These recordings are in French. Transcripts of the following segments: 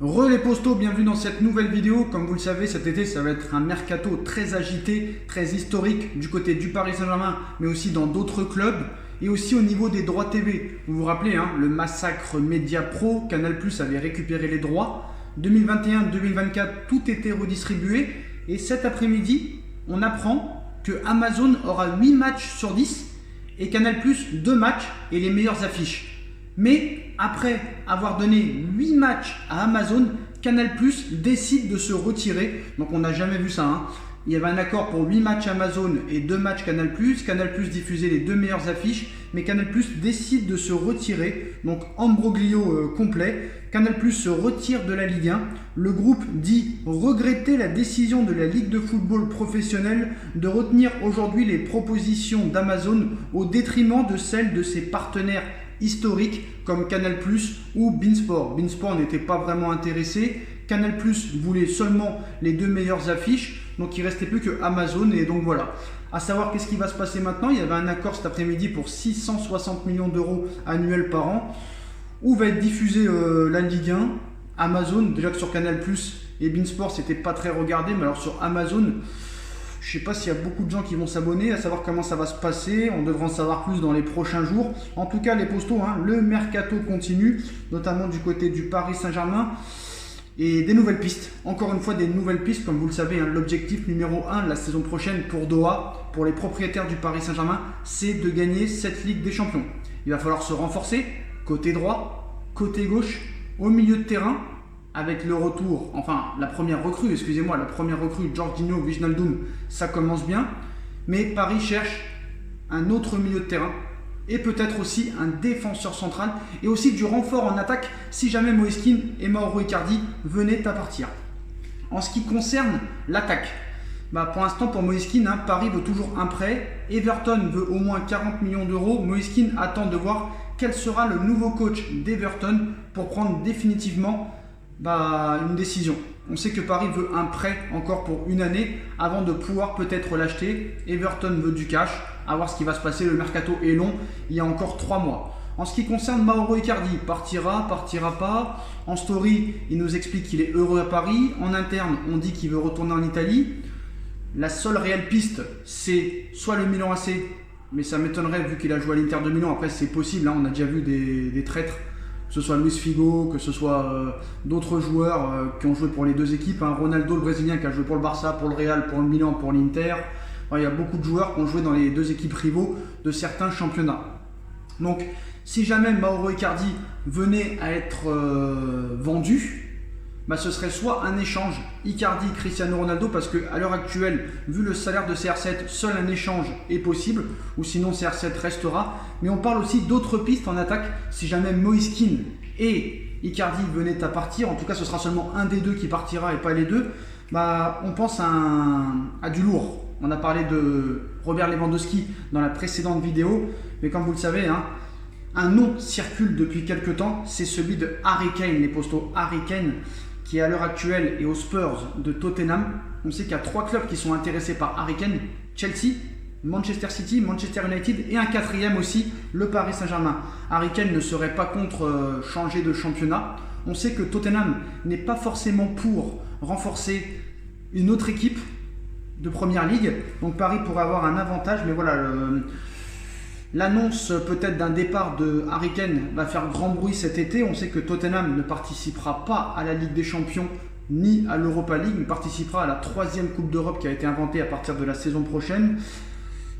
Re les postos, bienvenue dans cette nouvelle vidéo. Comme vous le savez, cet été ça va être un mercato très agité, très historique du côté du Paris Saint-Germain, mais aussi dans d'autres clubs et aussi au niveau des droits TV. Vous vous rappelez, le massacre Média Pro, Canal+ avait récupéré les droits. 2021-2024, tout était redistribué et cet après-midi, on apprend que Amazon aura 8 matchs sur 10 et Canal+, 2 matchs et les meilleures affiches. Mais après avoir donné 8 matchs à Amazon, Canal+ décide de se retirer. Donc on n'a jamais vu ça. Il y avait un accord pour 8 matchs Amazon et 2 matchs Canal+. Canal+ diffusait les 2 meilleures affiches, mais Canal+ décide de se retirer. Donc ambroglio complet. Canal+ se retire de la Ligue 1. Le groupe dit regretter la décision de la Ligue de football professionnel de retenir aujourd'hui les propositions d'Amazon au détriment de celles de ses partenaires historiques comme Canal+ ou beIN Sport. beIN Sport n'était pas vraiment intéressé. Canal+ voulait seulement les 2 meilleures affiches, donc il ne restait plus que Amazon. Et donc voilà. À savoir qu'est-ce qui va se passer maintenant. Il y avait un accord cet après-midi pour 660 millions d'euros annuels par an, où va être diffusée la Ligue 1. Amazon, déjà que sur Canal+ et beIN Sport c'était pas très regardé, mais alors sur Amazon, je ne sais pas s'il y a beaucoup de gens qui vont s'abonner, à savoir comment ça va se passer. On devra en savoir plus dans les prochains jours. En tout cas, les postos, le mercato continue, notamment du côté du Paris Saint-Germain. Et des nouvelles pistes. Encore une fois, des nouvelles pistes. Comme vous le savez, l'objectif numéro 1 de la saison prochaine pour Doha, pour les propriétaires du Paris Saint-Germain, c'est de gagner cette Ligue des Champions. Il va falloir se renforcer, côté droit, côté gauche, au milieu de terrain, avec le retour, la première recrue, Georginio Wijnaldum, ça commence bien. Mais Paris cherche un autre milieu de terrain et peut-être aussi un défenseur central et aussi du renfort en attaque si jamais Moïse Kean et Mauro Icardi venaient à partir. En ce qui concerne l'attaque, pour l'instant pour Moïse Kean, Paris veut toujours un prêt. Everton veut au moins 40 millions d'euros. Moïse Kean attend de voir quel sera le nouveau coach d'Everton pour prendre définitivement une décision. On sait que Paris veut un prêt encore pour une année avant de pouvoir peut-être l'acheter. Everton veut du cash. À voir ce qui va se passer. Le mercato est long. Il y a encore 3 mois. En ce qui concerne Mauro Icardi, partira pas. En story, il nous explique qu'il est heureux à Paris. En interne, on dit qu'il veut retourner en Italie. La seule réelle piste, c'est soit le Milan AC, mais ça m'étonnerait vu qu'il a joué à l'Inter de Milan. Après, c'est possible. On a déjà vu des traîtres, que ce soit Luis Figo, que ce soit d'autres joueurs qui ont joué pour les deux équipes. Ronaldo, le Brésilien, qui a joué pour le Barça, pour le Real, pour le Milan, pour l'Inter. Il y a beaucoup de joueurs qui ont joué dans les deux équipes rivaux de certains championnats. Donc, si jamais Mauro Icardi venait à être vendu, ce serait soit un échange Icardi-Cristiano Ronaldo, parce qu'à l'heure actuelle, vu le salaire de CR7, seul un échange est possible, ou sinon CR7 restera. Mais on parle aussi d'autres pistes en attaque. Si jamais Moïse Kean et Icardi venaient à partir, en tout cas ce sera seulement un des deux qui partira et pas les deux, on pense à du lourd. On a parlé de Robert Lewandowski dans la précédente vidéo, mais comme vous le savez, un nom circule depuis quelques temps, c'est celui de Harry Kane, les postos. Harry Kane, qui est à l'heure actuelle est aux Spurs de Tottenham. On sait qu'il y a 3 clubs qui sont intéressés par Harry Kane: Chelsea, Manchester City, Manchester United et un 4e aussi, le Paris Saint-Germain. Harry Kane ne serait pas contre changer de championnat. On sait que Tottenham n'est pas forcément pour renforcer une autre équipe de Première Ligue. Donc Paris pourrait avoir un avantage, mais voilà, l'annonce peut-être d'un départ de Harry Kane va faire grand bruit cet été. On sait que Tottenham ne participera pas à la Ligue des Champions ni à l'Europa League, mais participera à la 3e Coupe d'Europe qui a été inventée à partir de la saison prochaine.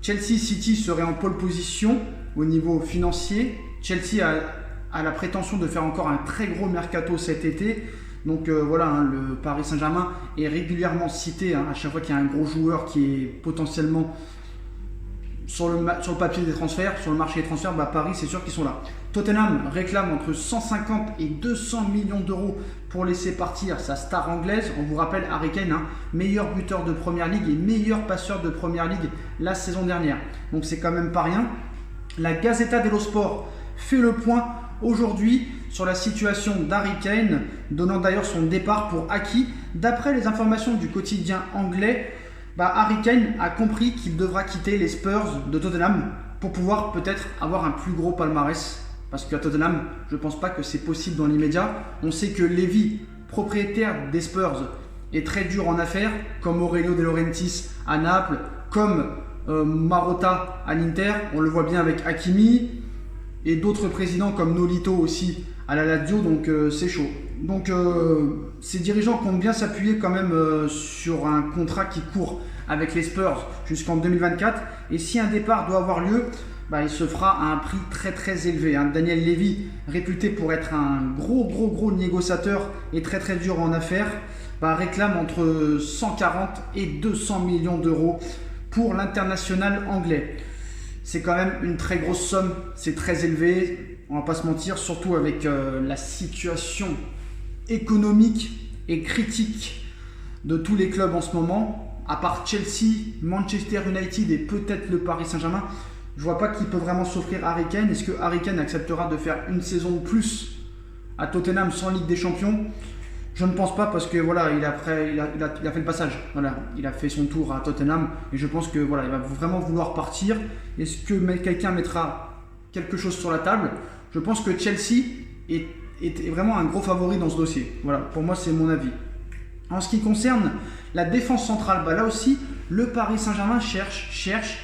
Chelsea City serait en pole position au niveau financier. Chelsea a la prétention de faire encore un très gros mercato cet été. Donc le Paris Saint-Germain est régulièrement cité à chaque fois qu'il y a un gros joueur qui est potentiellement sur le papier des transferts, sur le marché des transferts. Paris, c'est sûr qu'ils sont là. Tottenham réclame entre 150 et 200 millions d'euros pour laisser partir sa star anglaise. On vous rappelle Harry Kane, meilleur buteur de Première Ligue et meilleur passeur de Première Ligue la saison dernière. Donc c'est quand même pas rien. La Gazzetta dello Sport fait le point aujourd'hui sur la situation d'Harry Kane, donnant d'ailleurs son départ pour acquis. D'après les informations du quotidien anglais, Harry Kane a compris qu'il devra quitter les Spurs de Tottenham pour pouvoir peut-être avoir un plus gros palmarès. Parce qu'à Tottenham, je ne pense pas que c'est possible dans l'immédiat. On sait que Levy propriétaire des Spurs est très dur en affaires, comme Aurelio De Laurentiis à Naples, comme Marotta à l'Inter, on le voit bien avec Hakimi, et d'autres présidents comme Nolito aussi à la Lazio, donc c'est chaud. Donc ces dirigeants comptent bien s'appuyer quand même sur un contrat qui court avec les Spurs jusqu'en 2024, et si un départ doit avoir lieu, il se fera à un prix très élevé. Daniel Levy, réputé pour être un gros négociateur et très dur en affaires, réclame entre 140 et 200 millions d'euros pour l'international anglais. C'est quand même une très grosse somme, c'est très élevé, on va pas se mentir, surtout avec la situation économique et critique de tous les clubs en ce moment. À part Chelsea, Manchester United et peut-être le Paris Saint-Germain, je vois pas qui peut vraiment s'offrir Harry Kane. Est-ce que Harry Kane acceptera de faire une saison ou plus à Tottenham sans Ligue des Champions? Je ne pense pas, parce que voilà, il a fait le passage. Voilà, il a fait son tour à Tottenham et je pense que voilà, il va vraiment vouloir partir. Est-ce que quelqu'un mettra quelque chose sur la table? Je pense que Chelsea est vraiment un gros favori dans ce dossier. Voilà, pour moi, c'est mon avis. En ce qui concerne la défense centrale, là aussi, le Paris Saint-Germain cherche.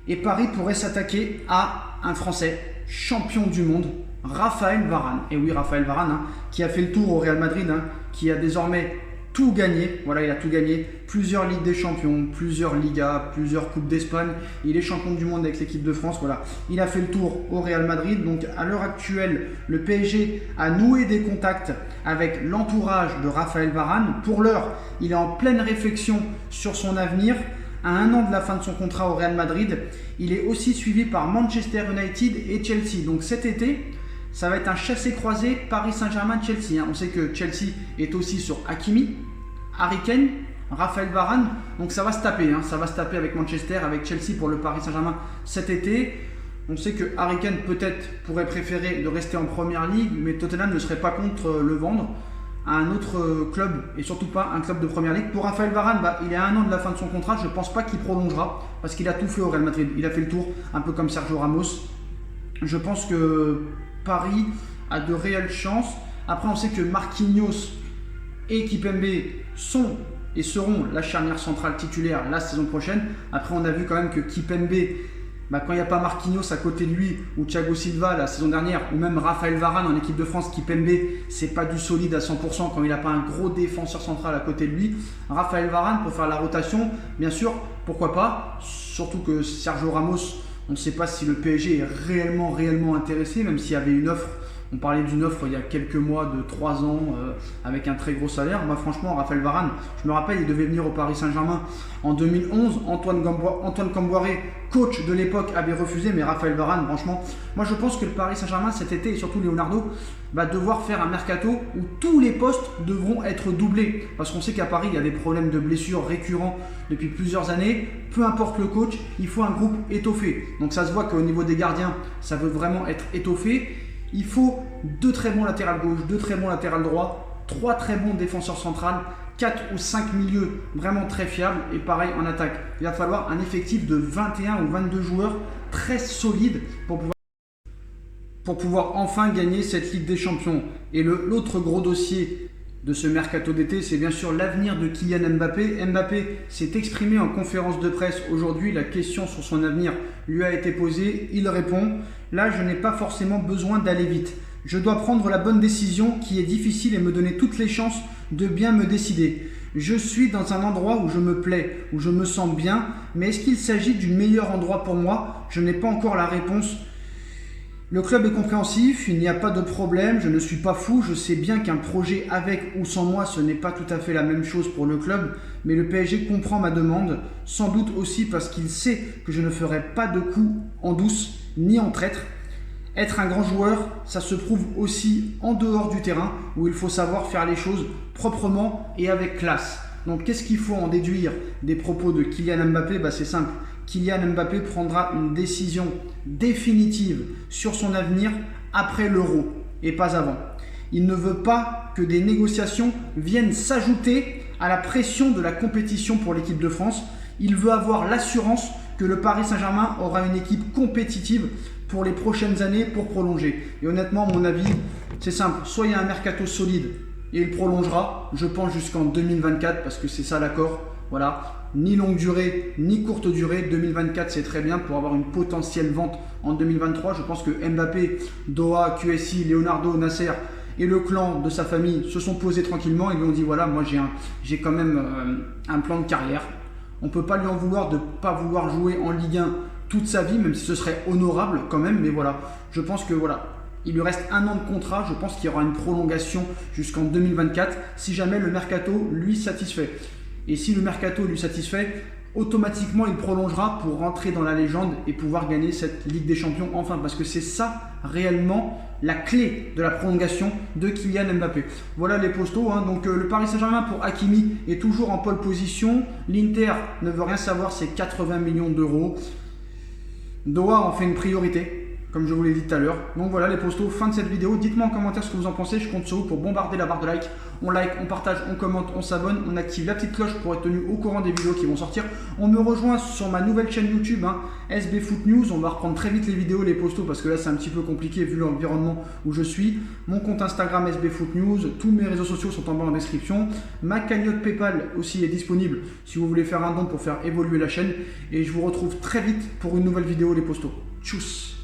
Et Paris pourrait s'attaquer à un Français champion du monde, Raphaël Varane. Et oui, Raphaël Varane, qui a fait le tour au Real Madrid, qui a désormais tout gagné. Voilà, il a tout gagné. Plusieurs Ligues des Champions, plusieurs Ligas, plusieurs Coupes d'Espagne. Il est champion du monde avec l'équipe de France. Voilà, il a fait le tour au Real Madrid. Donc à l'heure actuelle, le PSG a noué des contacts avec l'entourage de Raphaël Varane. Pour l'heure, il est en pleine réflexion sur son avenir. À un an de la fin de son contrat au Real Madrid, il est aussi suivi par Manchester United et Chelsea. Donc cet été, ça va être un chassé-croisé Paris Saint-Germain-Chelsea. On sait que Chelsea est aussi sur Hakimi, Harry Kane, Raphaël Varane. Donc ça va se taper. Ça va se taper avec Manchester, avec Chelsea pour le Paris Saint-Germain cet été. On sait que Harry Kane peut-être pourrait préférer de rester en première ligue, mais Tottenham ne serait pas contre le vendre à un autre club, et surtout pas un club de première ligue. Pour Raphaël Varane, il est à un an de la fin de son contrat. Je ne pense pas qu'il prolongera, parce qu'il a tout fait au Real Madrid. Il a fait le tour, un peu comme Sergio Ramos. Je pense que Paris a de réelles chances. Après, on sait que Marquinhos et Kimpembe sont et seront la charnière centrale titulaire la saison prochaine. Après, on a vu quand même que Kimpembe, quand il n'y a pas Marquinhos à côté de lui, ou Thiago Silva la saison dernière, ou même Raphaël Varane en équipe de France, Kimpembe, c'est pas du solide à 100% quand il n'a pas un gros défenseur central à côté de lui. Raphaël Varane pour faire la rotation, bien sûr, pourquoi pas, surtout que Sergio Ramos, on ne sait pas si le PSG est réellement intéressé, même s'il y avait une offre. On parlait d'une offre il y a quelques mois de 3 ans avec un très gros salaire. Moi franchement, Raphaël Varane, je me rappelle, il devait venir au Paris Saint-Germain en 2011. Antoine Camboiré, coach de l'époque, avait refusé, mais Raphaël Varane, franchement, moi je pense que le Paris Saint-Germain cet été, et surtout Leonardo, va devoir faire un mercato où tous les postes devront être doublés. Parce qu'on sait qu'à Paris, il y a des problèmes de blessures récurrents depuis plusieurs années. Peu importe le coach, il faut un groupe étoffé. Donc ça se voit qu'au niveau des gardiens, ça veut vraiment être étoffé. Il faut 2 très bons latérales gauche, 2 très bons latérales droit, 3 très bons défenseurs centrales, 4 ou 5 milieux vraiment très fiables, et pareil en attaque. Il va falloir un effectif de 21 ou 22 joueurs très solides pour pouvoir enfin gagner cette Ligue des Champions. Et l'autre gros dossier de ce mercato d'été, c'est bien sûr l'avenir de Kylian Mbappé. Mbappé s'est exprimé en conférence de presse aujourd'hui. La question sur son avenir lui a été posée. Il répond: là, je n'ai pas forcément besoin d'aller vite. Je dois prendre la bonne décision qui est difficile et me donner toutes les chances de bien me décider. Je suis dans un endroit où je me plais, où je me sens bien, mais est-ce qu'il s'agit du meilleur endroit pour moi? Je n'ai pas encore la réponse. Le club est compréhensif, il n'y a pas de problème, je ne suis pas fou, je sais bien qu'un projet avec ou sans moi, ce n'est pas tout à fait la même chose pour le club, mais le PSG comprend ma demande, sans doute aussi parce qu'il sait que je ne ferai pas de coups en douce, ni en traître. Être un grand joueur, ça se prouve aussi en dehors du terrain, où il faut savoir faire les choses proprement et avec classe. Donc qu'est-ce qu'il faut en déduire des propos de Kylian Mbappé? C'est simple. Kylian Mbappé prendra une décision définitive sur son avenir après l'Euro et pas avant. Il ne veut pas que des négociations viennent s'ajouter à la pression de la compétition pour l'équipe de France. Il veut avoir l'assurance que le Paris Saint-Germain aura une équipe compétitive pour les prochaines années pour prolonger. Et honnêtement, à mon avis, c'est simple. Soit il y a un mercato solide et il prolongera, je pense, jusqu'en 2024 parce que c'est ça l'accord. Voilà, ni longue durée, ni courte durée. 2024, c'est très bien pour avoir une potentielle vente en 2023. Je pense que Mbappé, Doha, QSI, Leonardo, Nasser et le clan de sa famille se sont posés tranquillement et lui ont dit voilà, moi j'ai quand même un plan de carrière. On ne peut pas lui en vouloir de ne pas vouloir jouer en Ligue 1 toute sa vie, même si ce serait honorable quand même. Mais voilà, je pense que voilà, il lui reste 1 an de contrat. Je pense qu'il y aura une prolongation jusqu'en 2024 si jamais le mercato lui satisfait. Et si le mercato lui satisfait, automatiquement il prolongera pour rentrer dans la légende et pouvoir gagner cette Ligue des Champions enfin. Parce que c'est ça réellement la clé de la prolongation de Kylian Mbappé. Voilà les postos. Donc le Paris Saint-Germain pour Hakimi est toujours en pole position. L'Inter ne veut rien savoir, c'est 80 millions d'euros. Doha en fait une priorité, comme je vous l'ai dit tout à l'heure. Donc voilà les postos, fin de cette vidéo. Dites-moi en commentaire ce que vous en pensez. Je compte sur vous pour bombarder la barre de like. On like, on partage, on commente, on s'abonne, on active la petite cloche pour être tenu au courant des vidéos qui vont sortir. On me rejoint sur ma nouvelle chaîne YouTube, SB Foot News. On va reprendre très vite les vidéos, les postos, parce que là c'est un petit peu compliqué vu l'environnement où je suis. Mon compte Instagram SB Foot News, tous mes réseaux sociaux sont en bas en description. Ma cagnotte PayPal aussi est disponible si vous voulez faire un don pour faire évoluer la chaîne. Et je vous retrouve très vite pour une nouvelle vidéo, les postos. Tchuss!